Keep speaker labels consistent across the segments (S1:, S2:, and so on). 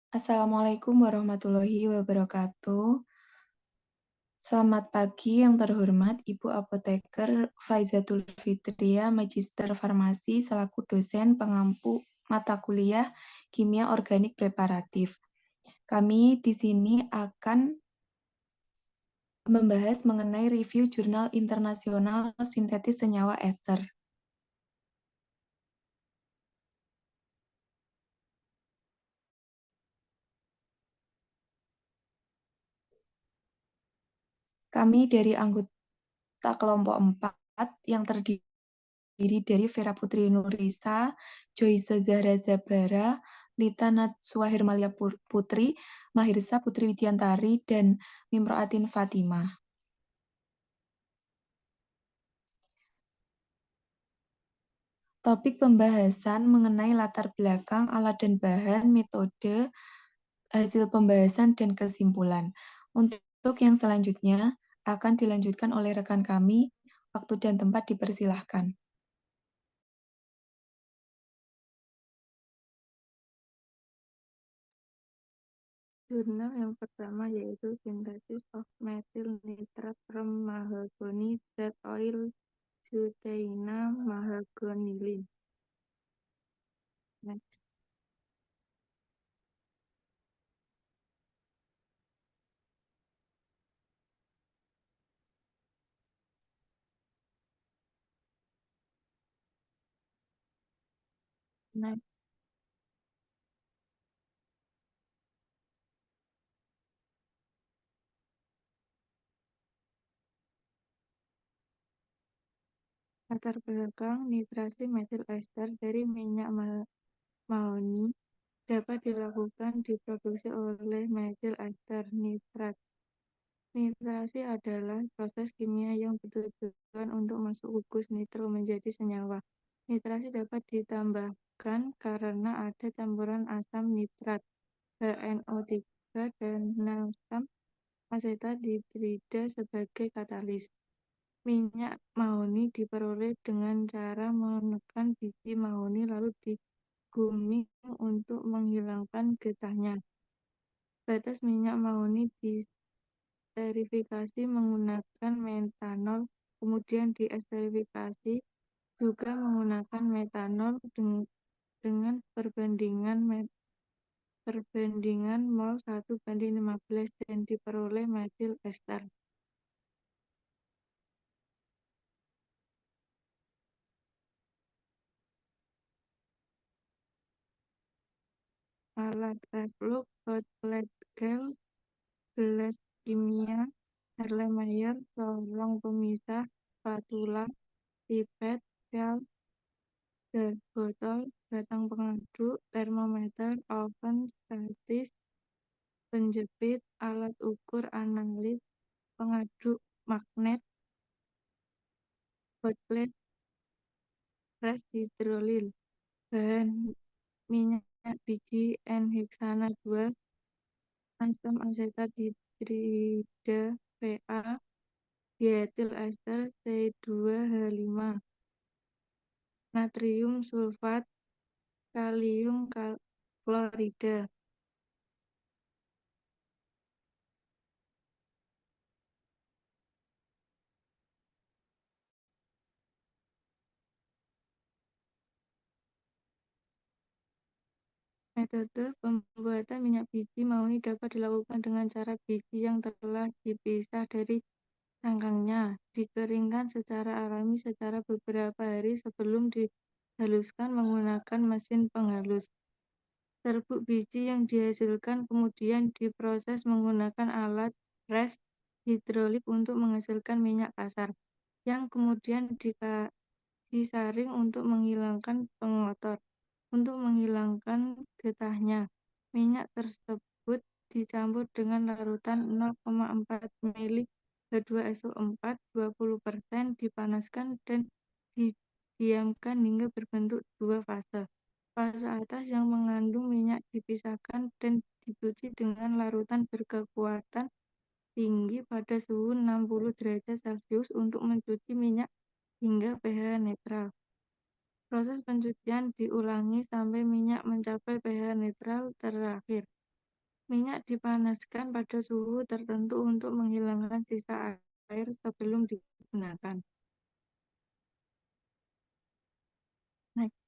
S1: Assalamualaikum warahmatullahi wabarakatuh. Selamat pagi yang terhormat Ibu Apoteker Faizatul Fitria, Magister Farmasi selaku dosen pengampu mata kuliah Kimia Organik Preparatif. Kami di sini akan membahas mengenai review jurnal internasional sintetis senyawa ester. Kami dari anggota kelompok 4 yang terdiri dari Vera Putri Nurisa, Joyce Zahra Zabara, Lita Natsua Hermalia Putri, Mahirsa Putri Widiantari, dan Mimroatin Fatimah. Topik pembahasan mengenai latar belakang, alat dan bahan, metode, hasil pembahasan, dan kesimpulan. Untuk yang selanjutnya akan dilanjutkan oleh rekan kami. Waktu dan tempat dipersilahkan.
S2: Jurnal yang pertama yaitu Synthesis of Methyl Nitrate from Mahogany Seed Oil Luteina Mahagonili. Next. Next. Latar belakang nitrasi metil ester dari minyak mahoni dapat dilakukan diproduksi oleh metil ester nitrat. Nitrasi adalah proses kimia yang bertujuan untuk masuk gugus nitro menjadi senyawa. Nitrasi dapat ditambahkan karena ada campuran asam nitrat, HNO3, dan asam asetat hidrida sebagai katalis. Minyak mahoni diperoleh dengan cara menekan biji mahoni lalu diguming untuk menghilangkan getahnya. Batas minyak mahoni diesterifikasi menggunakan metanol, kemudian diesterifikasi juga menggunakan metanol dengan perbandingan mol 1:15 dan diperoleh metil ester. Alat Revlux, hot plate gel, gelas kimia, Erlenmeyer, corong pemisah, spatula, pipet, pial, gas botol, batang pengaduk, termometer, oven, statis, penjepit, alat ukur analis, pengaduk magnet, hot plate, press hidrolil. Bahan minyak biji N-heksana 2, asam asetat hidrida PA, dietil ester C2H5, natrium sulfat, kalium klorida. Metode pembuatan minyak biji mahoni dapat dilakukan dengan cara biji yang telah dipisah dari cangkangnya dikeringkan secara alami secara beberapa hari sebelum dihaluskan menggunakan mesin penghalus. Serbuk biji yang dihasilkan kemudian diproses menggunakan alat press hidrolik untuk menghasilkan minyak kasar, yang kemudian disaring untuk menghilangkan pengotor. Untuk menghilangkan getahnya, minyak tersebut dicampur dengan larutan 0,4 ml H2SO4 20%, dipanaskan dan didiamkan hingga berbentuk dua fase. Fase atas yang mengandung minyak dipisahkan dan dicuci dengan larutan berkekuatan tinggi pada suhu 60 derajat Celcius untuk mencuci minyak hingga pH netral. Proses pencucian diulangi sampai minyak mencapai pH netral terakhir. Minyak dipanaskan pada suhu tertentu untuk menghilangkan sisa air sebelum digunakan. Next.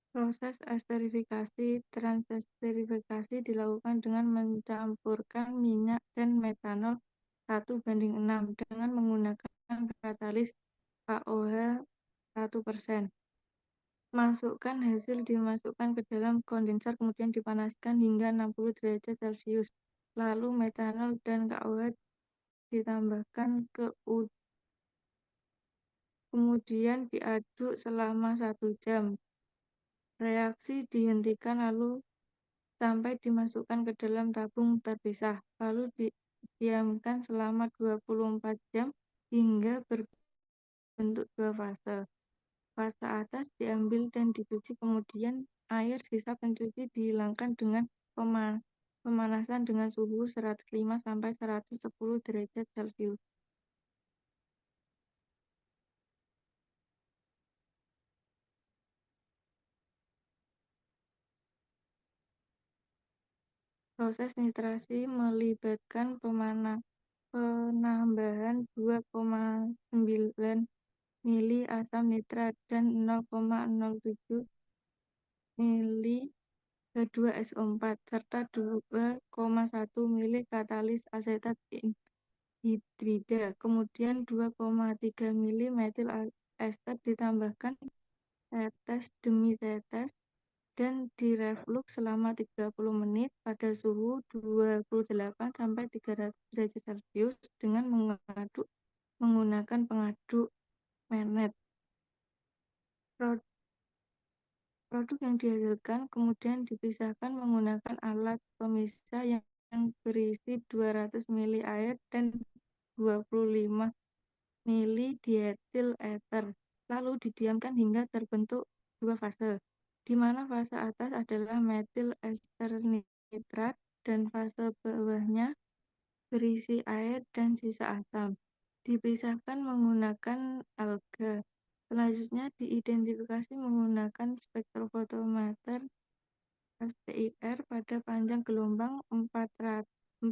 S2: Proses esterifikasi. Transesterifikasi dilakukan dengan mencampurkan minyak dan metanol 1:6 dengan menggunakan katalis KOH 1%. Masukkan hasil dimasukkan ke dalam kondensor kemudian dipanaskan hingga 60 derajat Celcius. Lalu metanol dan KOH ditambahkan ke kemudian diaduk selama 1 jam. Reaksi dihentikan lalu sampai dimasukkan ke dalam tabung terpisah, lalu didiamkan selama 24 jam hingga berbentuk 2 fase. Fase atas diambil dan dicuci, kemudian air sisa pencuci dihilangkan dengan pemanasan dengan suhu 105–110 derajat Celcius. Proses nitrasi melibatkan penambahan 2,9 mili asam nitrat dan 0,07 mili H2SO4 serta 2,1 mili katalis asetat hidrida. Kemudian 2,3 mili metil ester ditambahkan tetes demi tetes dan direflux selama 30 menit pada suhu 28–300 derajat Celcius dengan mengaduk menggunakan pengaduk Manet. Produk yang dihasilkan kemudian dipisahkan menggunakan alat pemisah yang berisi 200 mili air dan 25 mili dietil ether, lalu didiamkan hingga terbentuk 2 fase, di mana fase atas adalah metil ester nitrat dan fase bawahnya berisi air dan sisa asam. Dipisahkan menggunakan alga. Selanjutnya diidentifikasi menggunakan spektrofotometer SPIR pada panjang gelombang 4000–400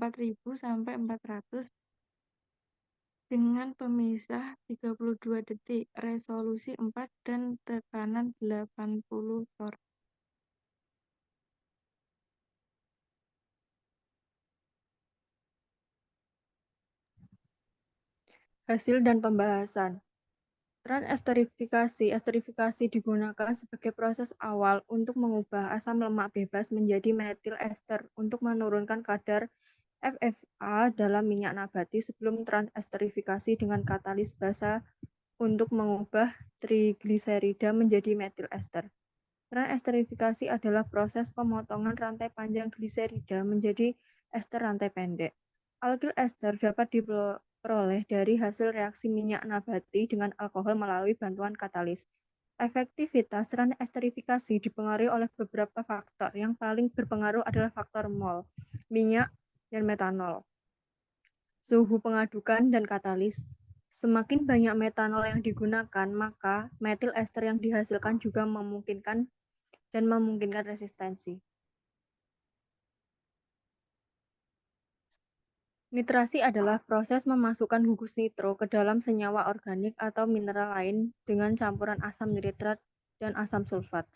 S2: dengan pemisah 32 detik, resolusi 4 dan tekanan 80 torr.
S3: Hasil dan pembahasan. Esterifikasi digunakan sebagai proses awal untuk mengubah asam lemak bebas menjadi metil ester untuk menurunkan kadar FFA dalam minyak nabati sebelum transesterifikasi dengan katalis basa untuk mengubah trigliserida menjadi metil ester. Transesterifikasi adalah proses pemotongan rantai panjang gliserida menjadi ester rantai pendek. Alkyl ester dapat diperoleh dari hasil reaksi minyak nabati dengan alkohol melalui bantuan katalis. Efektivitas transesterifikasi dipengaruhi oleh beberapa faktor. Yang paling berpengaruh adalah faktor mol, minyak, dan metanol. Suhu pengadukan dan katalis. Semakin banyak metanol yang digunakan, maka metil ester yang dihasilkan juga memungkinkan resistensi. Nitrasi adalah proses memasukkan gugus nitro ke dalam senyawa organik atau mineral lain dengan campuran asam nitrat dan asam sulfat.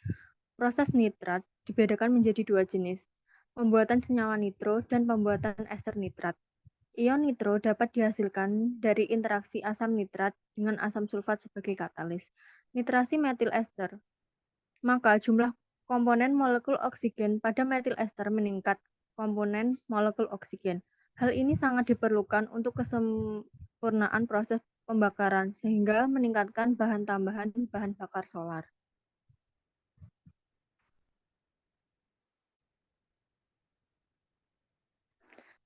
S3: Proses nitrat dibedakan menjadi 2 jenis, pembuatan senyawa nitro dan pembuatan ester nitrat. Ion nitro dapat dihasilkan dari interaksi asam nitrat dengan asam sulfat sebagai katalis. Nitrasi metil ester. Maka jumlah komponen molekul oksigen pada metil ester meningkat komponen molekul oksigen. Hal ini sangat diperlukan untuk kesempurnaan proses pembakaran sehingga meningkatkan bahan tambahan bahan bakar solar.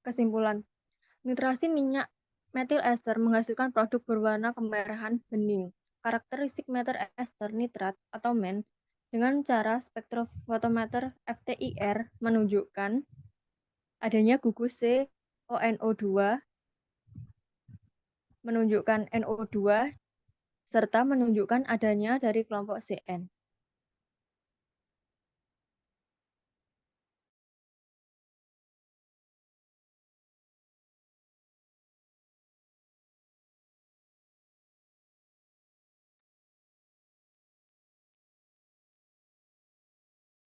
S3: Kesimpulan, nitrasi minyak metil ester menghasilkan produk berwarna kemerahan bening. Karakteristik metil ester nitrat atau MEN dengan cara spektrofotometer FTIR menunjukkan adanya gugus CONO2 menunjukkan NO2 serta menunjukkan adanya dari kelompok CN.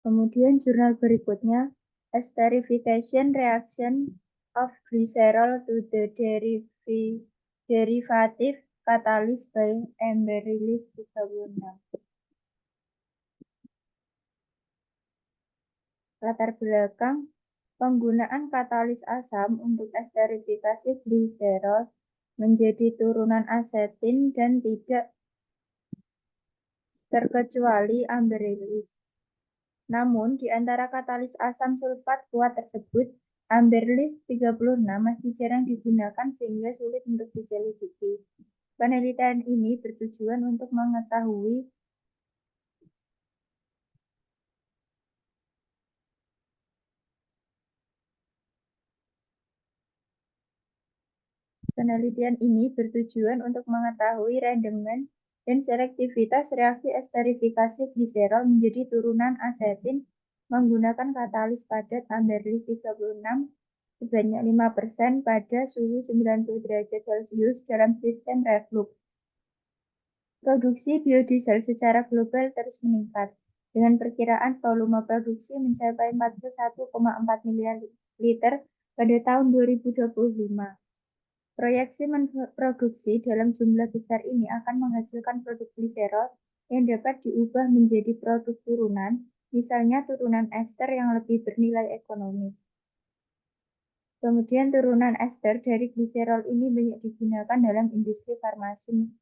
S3: Kemudian jurnal berikutnya, esterification reaction of glycerol to the derivative catalyst by Emberilis 36. Latar belakang penggunaan katalis asam untuk esterifikasi gliserol menjadi turunan asetin dan tidak terkecuali Emberilis. Namun, di antara katalis asam sulfat kuat tersebut, Amberlis 36 masih jarang digunakan sehingga sulit untuk diselidiki. Penelitian ini bertujuan untuk mengetahui rendemen dan selektivitas reaksi esterifikasi gliserol menjadi turunan asetin menggunakan katalis padat Amberlis 36 sebanyak 5% pada suhu 90 derajat Celcius dalam sistem reflux. Produksi biodiesel secara global terus meningkat, dengan perkiraan volume produksi mencapai 41,4 miliar liter pada tahun 2025. Proyeksi produksi dalam jumlah besar ini akan menghasilkan produk gliserol yang dapat diubah menjadi produk turunan, misalnya turunan ester yang lebih bernilai ekonomis. Kemudian turunan ester dari gliserol ini banyak digunakan dalam industri farmasi,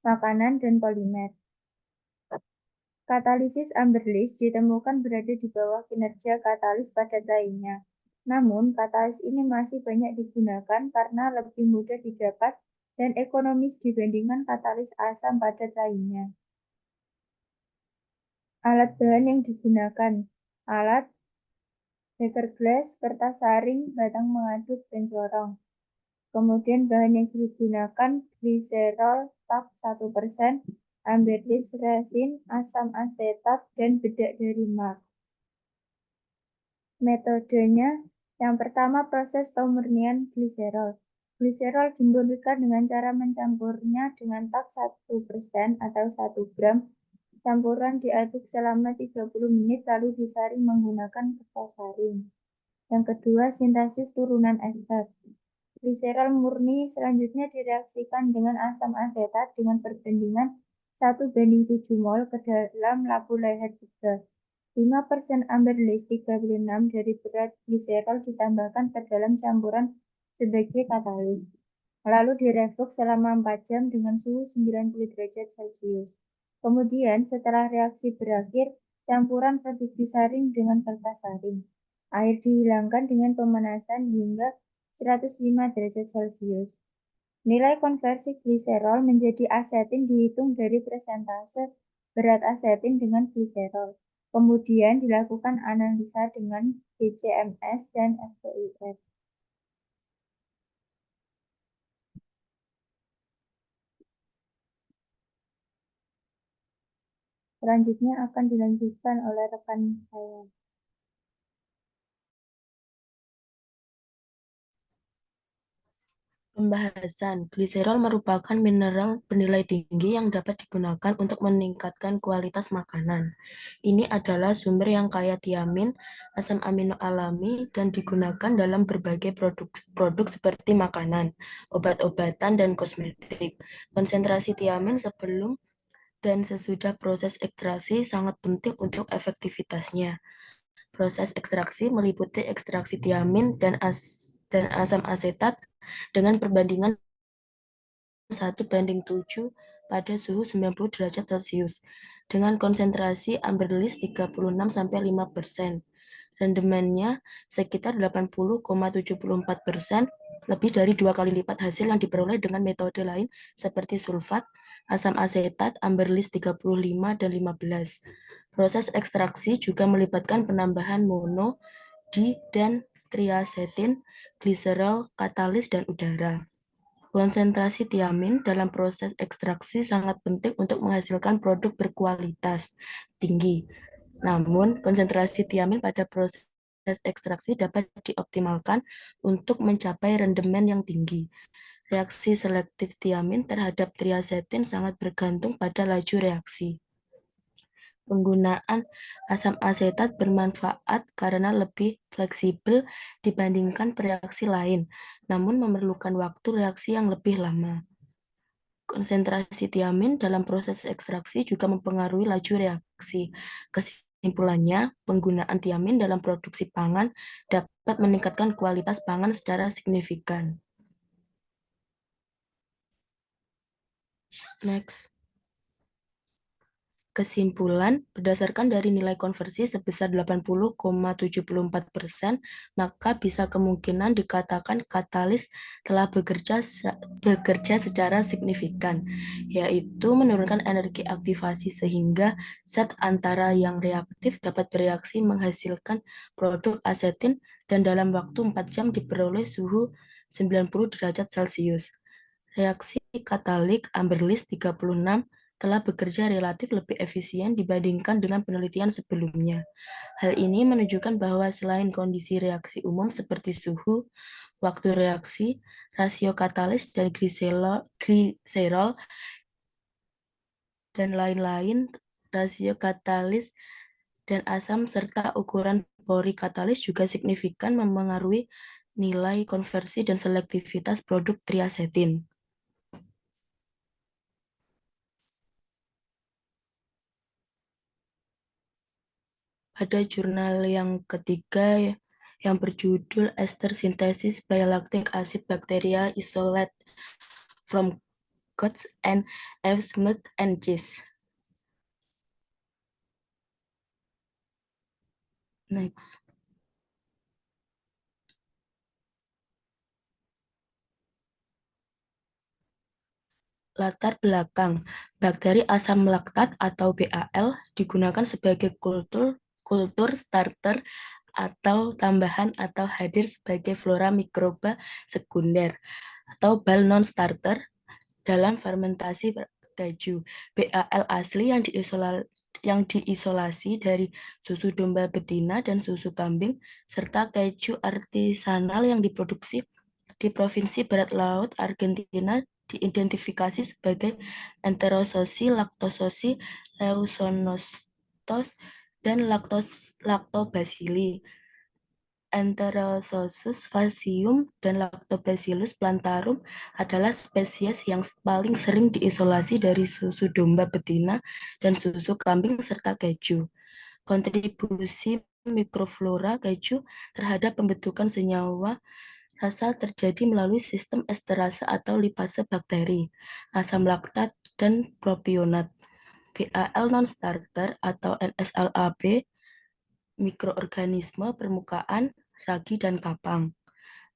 S3: makanan, dan polimer. Katalisis Amberlis ditemukan berada di bawah kinerja katalis padat lainnya. Namun, katalis ini masih banyak digunakan karena lebih mudah didapat dan ekonomis dibandingkan katalis asam padat lainnya. Alat bahan yang digunakan: alat beker glass, kertas saring, batang mengaduk, dan corong. Kemudian bahan yang digunakan gliserol tak 1%, Amberlis resin, asam asetat, dan bedak dari Mark. Metodenya, yang pertama proses pemurnian gliserol. Gliserol dimurnikan dengan cara mencampurnya dengan tak 1% atau 1 gram. Campuran diaduk selama 30 menit lalu disaring menggunakan kertas saring. Yang kedua, sintesis turunan ester. Gliserol murni selanjutnya direaksikan dengan asam asetat dengan perbandingan 1:7 mol ke dalam labu leher 3. 5% Amberlis 36 dari berat gliserol ditambahkan ke dalam campuran sebagai katalis. Lalu direflux selama 4 jam dengan suhu 90 derajat Celcius. Kemudian setelah reaksi berakhir, campuran produk disaring dengan kertas saring. Air dihilangkan dengan pemanasan hingga 105 derajat Celcius. Nilai konversi gliserol menjadi asetin dihitung dari persentase berat asetin dengan gliserol. Kemudian dilakukan analisa dengan BCMS dan FPIF. Selanjutnya akan dilanjutkan oleh rekan saya.
S4: Pembahasan, gliserol merupakan mineral bernilai tinggi yang dapat digunakan untuk meningkatkan kualitas makanan. Ini adalah sumber yang kaya tiamin, asam amino alami, dan digunakan dalam berbagai produk seperti makanan, obat-obatan, dan kosmetik. Konsentrasi tiamin sebelum dan sesudah proses ekstraksi sangat penting untuk efektivitasnya. Proses ekstraksi meliputi ekstraksi tiamin dan asam asetat dengan perbandingan 1:7 pada suhu 90 derajat Celcius dengan konsentrasi Amberlis 36-5%. Rendemennya sekitar 80,74%, lebih dari 2 kali lipat hasil yang diperoleh dengan metode lain seperti sulfat, asam asetat, Amberlis 35 dan 15. Proses ekstraksi juga melibatkan penambahan mono, di, dan triasetin, gliserol, katalis, dan udara. Konsentrasi tiamin dalam proses ekstraksi sangat penting untuk menghasilkan produk berkualitas tinggi. Namun, konsentrasi tiamin pada proses ekstraksi dapat dioptimalkan untuk mencapai rendemen yang tinggi. Reaksi selektif tiamin terhadap triasetin sangat bergantung pada laju reaksi. Penggunaan asam asetat bermanfaat karena lebih fleksibel dibandingkan reaksi lain, namun memerlukan waktu reaksi yang lebih lama. Konsentrasi tiamin dalam proses ekstraksi juga mempengaruhi laju reaksi. Kesimpulannya, penggunaan tiamin dalam produksi pangan dapat meningkatkan kualitas pangan secara signifikan. Next. Kesimpulan, berdasarkan dari nilai konversi sebesar 80,74%, maka bisa kemungkinan dikatakan katalis telah bekerja secara signifikan, yaitu menurunkan energi aktivasi sehingga zat antara yang reaktif dapat bereaksi menghasilkan produk asetin dan dalam waktu 4 jam diperoleh suhu 90 derajat Celcius. Reaksi katalik Amberlis 36 telah bekerja relatif lebih efisien dibandingkan dengan penelitian sebelumnya. Hal ini menunjukkan bahwa selain kondisi reaksi umum seperti suhu, waktu reaksi, rasio katalis dan gliserol, dan lain-lain, rasio katalis dan asam serta ukuran pori katalis juga signifikan memengaruhi nilai konversi dan selektivitas produk triasetin. Pada jurnal yang ketiga yang berjudul Ester Synthesis by Lactic Acid Bacteria Isolate from Goats and Eve's Milk and Cheese. Next. Latar belakang, bakteri asam laktat atau BAL digunakan sebagai kultur starter atau tambahan atau hadir sebagai flora mikroba sekunder atau bal non-starter dalam fermentasi keju. BAL asli yang diisolasi dari susu domba betina dan susu kambing, serta keju artisanal yang diproduksi di Provinsi Barat Laut Argentina diidentifikasi sebagai enterososi, laktososi, leuconostos, dan lactobacilli. Enterososus faecium dan Lactobacillus plantarum adalah spesies yang paling sering diisolasi dari susu domba betina dan susu kambing serta keju. Kontribusi mikroflora keju terhadap pembentukan senyawa rasa terjadi melalui sistem esterase atau lipase bakteri, asam laktat, dan propionat. BAL non-starter atau NSLAB, mikroorganisme permukaan, ragi, dan kapang.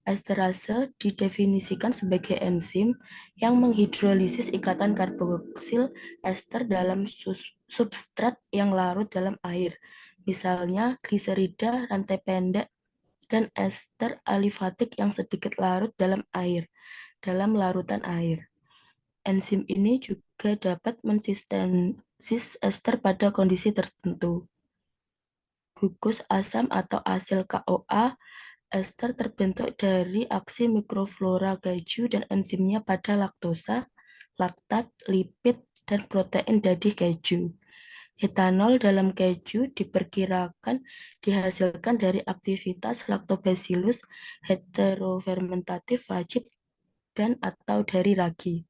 S4: Esterase didefinisikan sebagai enzim yang menghidrolisis ikatan karboksil ester dalam substrat yang larut dalam air, misalnya gliserida rantai pendek dan ester alifatik yang sedikit larut dalam air, dalam larutan air. Enzim ini juga dapat mensintesis ester pada kondisi tertentu. Gugus asam atau asil KOA, ester terbentuk dari aksi mikroflora keju dan enzimnya pada laktosa, laktat, lipid, dan protein dadi keju. Etanol dalam keju diperkirakan dihasilkan dari aktivitas Lactobacillus heterofermentatif wajib dan atau dari ragi.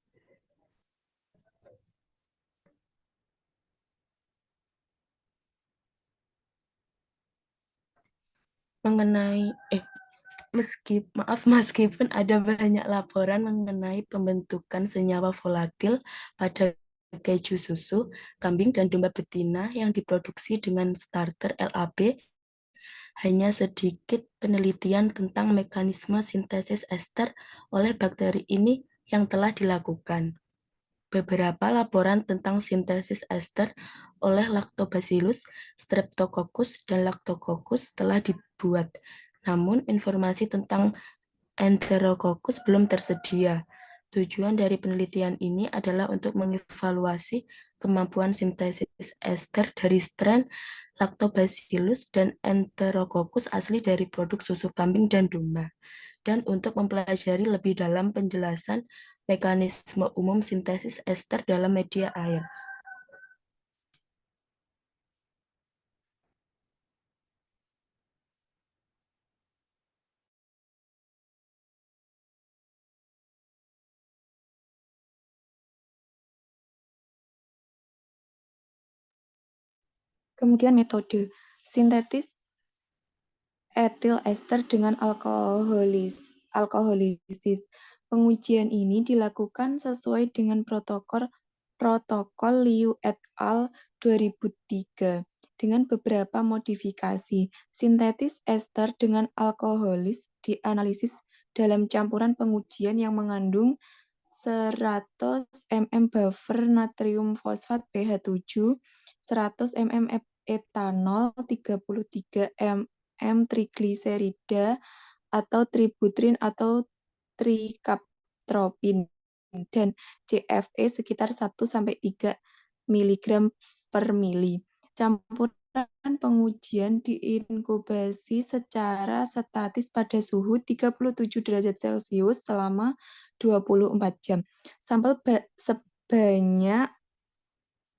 S4: Meskipun ada banyak laporan mengenai pembentukan senyawa volatil pada keju susu, kambing, dan domba betina yang diproduksi dengan starter LAB, hanya sedikit penelitian tentang mekanisme sintesis ester oleh bakteri ini yang telah dilakukan. Beberapa laporan tentang sintesis ester oleh Lactobacillus, Streptococcus, dan Lactococcus telah dibuat, namun informasi tentang Enterococcus belum tersedia. Tujuan dari penelitian ini adalah untuk mengevaluasi kemampuan sintesis ester dari strain Lactobacillus dan Enterococcus asli dari produk susu kambing dan domba, dan untuk mempelajari lebih dalam penjelasan mekanisme umum sintesis ester dalam media air.
S1: Kemudian metode sintetis etil ester dengan alkoholisis. Pengujian ini dilakukan sesuai dengan protokol Liu et al. 2003 dengan beberapa modifikasi. Sintetis ester dengan alkoholis dianalisis dalam campuran pengujian yang mengandung 100 ml buffer natrium fosfat pH 7, 100 ml etanol, 33 ml trigliserida atau tributrin atau trikaptropin, dan CFE sekitar 1-3 mg per mili. Campuran pengujian diinkubasi secara statis pada suhu 37 derajat Celcius selama 24 jam. Sampel sebanyak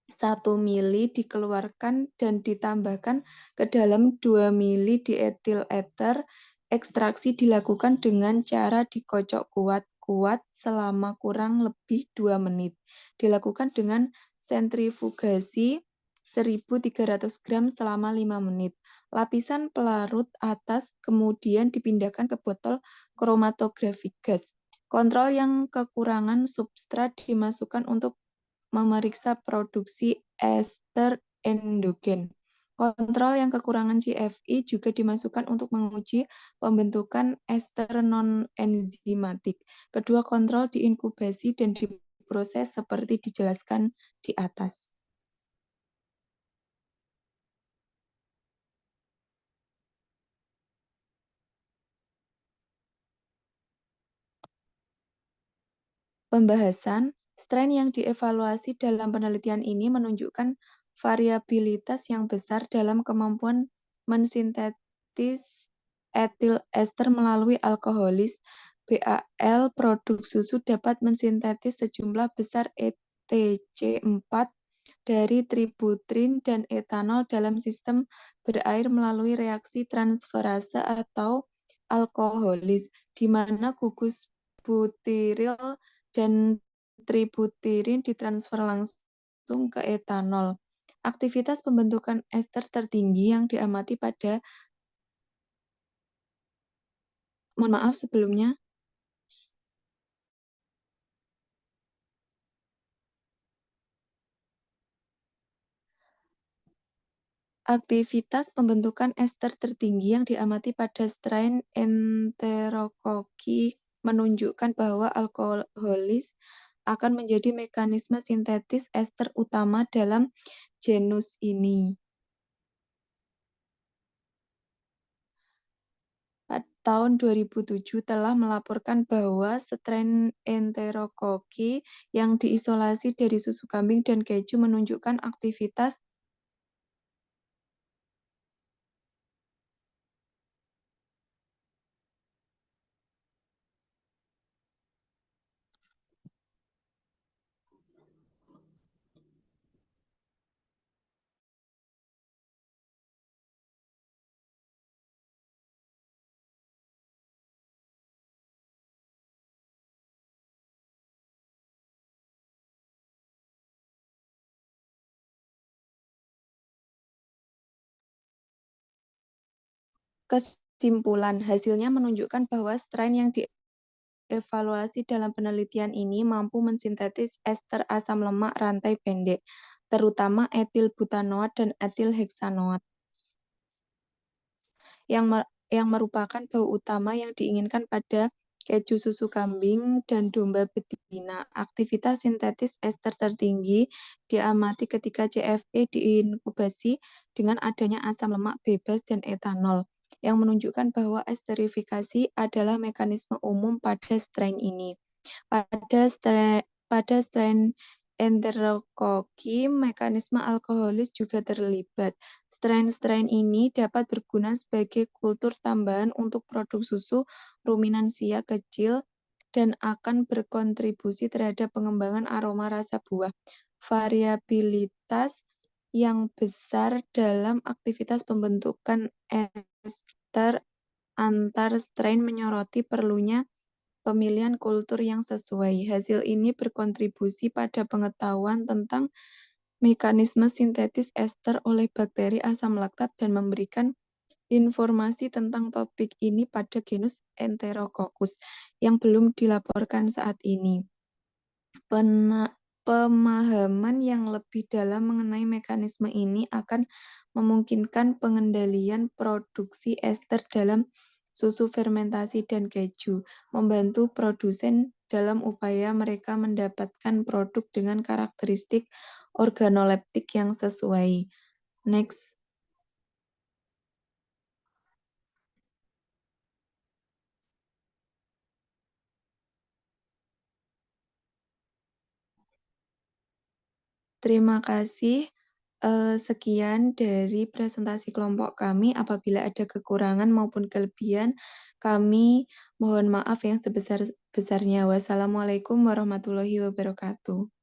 S1: 1 mili dikeluarkan dan ditambahkan ke dalam 2 mili dietil ether. Ekstraksi dilakukan dengan cara dikocok kuat-kuat selama kurang lebih 2 menit. Dilakukan dengan sentrifugasi 1.300 gram selama 5 menit. Lapisan pelarut atas kemudian dipindahkan ke botol kromatografik gas. Kontrol yang kekurangan substrat dimasukkan untuk memeriksa produksi ester endogen. Kontrol yang kekurangan CFE juga dimasukkan untuk menguji pembentukan ester non-enzimatik. Kedua kontrol diinkubasi dan diproses seperti dijelaskan di atas. Pembahasan, strain yang dievaluasi dalam penelitian ini menunjukkan variabilitas yang besar dalam kemampuan mensintetis etil ester melalui alkoholis. BAL produk susu dapat mensintetis sejumlah besar ETC4 dari tributrin dan etanol dalam sistem berair melalui reaksi transferase atau alkoholis, di mana gugus butiril dan tributirin ditransfer langsung ke etanol. Aktivitas pembentukan ester tertinggi yang diamati pada sebelumnya. Aktivitas pembentukan ester tertinggi yang diamati pada strain Enterococci menunjukkan bahwa alkoholis akan menjadi mekanisme sintetis ester utama dalam genus ini. Tahun 2007 telah melaporkan bahwa strain Enterococci yang diisolasi dari susu kambing dan keju menunjukkan aktivitas kesimpulan. Hasilnya menunjukkan bahwa strain yang dievaluasi dalam penelitian ini mampu mensintetis ester asam lemak rantai pendek, terutama etil butanoat dan etil heksanoat, yang merupakan bau utama yang diinginkan pada keju susu kambing dan domba betina. Aktivitas sintetis ester tertinggi diamati ketika CFE diinkubasi dengan adanya asam lemak bebas dan etanol, yang menunjukkan bahwa esterifikasi adalah mekanisme umum pada strain ini. Pada strain Enterokoki, mekanisme alkoholis juga terlibat. Strain-strain ini dapat berguna sebagai kultur tambahan untuk produk susu ruminansia kecil dan akan berkontribusi terhadap pengembangan aroma rasa buah. Variabilitas yang besar dalam aktivitas pembentukan ester antar strain menyoroti perlunya pemilihan kultur yang sesuai. Hasil ini berkontribusi pada pengetahuan tentang mekanisme sintetis ester oleh bakteri asam laktat dan memberikan informasi tentang topik ini pada genus Enterococcus yang belum dilaporkan saat ini. Pemahaman yang lebih dalam mengenai mekanisme ini akan memungkinkan pengendalian produksi ester dalam susu fermentasi dan keju, membantu produsen dalam upaya mereka mendapatkan produk dengan karakteristik organoleptik yang sesuai. Next. Terima kasih. Sekian dari presentasi kelompok kami. Apabila ada kekurangan maupun kelebihan, kami mohon maaf yang sebesar-besarnya. Wassalamualaikum warahmatullahi wabarakatuh.